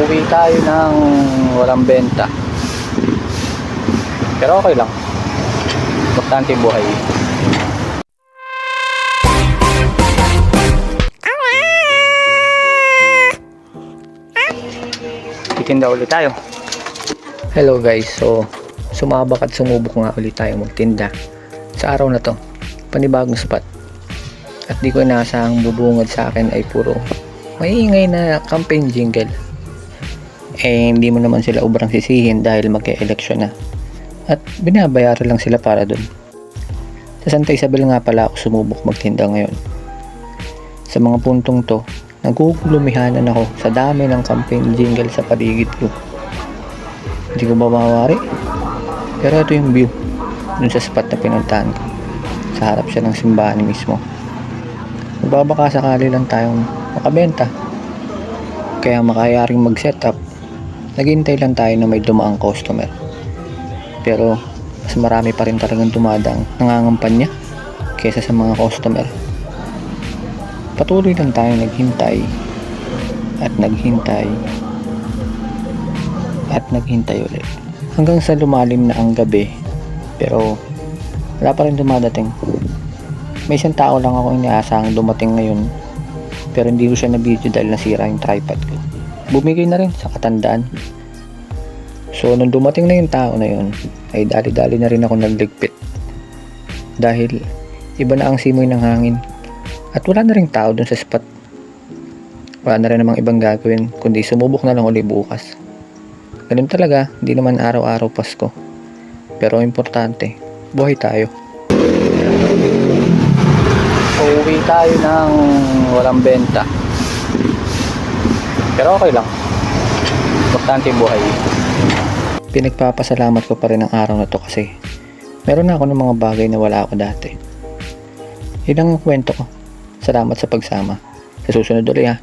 Uuwi tayo ng walang benta. Pero okay lang. Importante buhay. Titinda ulit tayo. Hello guys, so sumabak at sumubok nga ulit tayo magtinda sa araw na to. Panibagong spot. At di ko inaasahang bubungad sa akin ay puro maiingay na campaign jingle. Hindi mo naman sila ubrang sisihin dahil magka-eleksyon na. At binabayaran lang sila para dun. Sa Santa Isabel nga pala ako sumubok magtinda ngayon. Sa mga puntong to, nagugulumihanan ako sa dami ng campaign jingle sa paligid ko. Hindi ko ba mawari? Pero ito yung view dun sa spot na pinuntahan ko. Sa harap siya ng simbahan mismo. Magbabaka sakali lang tayong makabenta. Kaya makayaring mag-setup, naghintay lang tayo na may dumaang customer. Pero mas marami pa rin talagang dumadang nangangampanya kaysa sa mga customer. Patuloy lang tayo naghintay at naghintay at naghintay ulit hanggang sa lumalim na ang gabi, pero wala pa rin dumadating. May isang tao lang ako inaasahang dumating ngayon, pero hindi ko siya na-video dahil nasira yung tripod ko. Bumigay na rin sa katandaan. So nung dumating na yung tao na yun, ay dali-dali na rin ako nagligpit dahil iba na ang simoy ng hangin at wala na rin tao dun sa spot. Wala na rin namang ibang gagawin kundi sumubok na lang ulit bukas. Ganun talaga, hindi naman araw-araw Pasko, pero importante, buhay tayo. Uuwi tayo ng walang benta, pero okay lang, importante buhay. Pinagpapasalamat ko pa rin ang araw na to kasi meron na ako ng mga bagay na wala ako dati. Yun ang kwento ko. Salamat sa pagsama. Sa susunod ulit ha.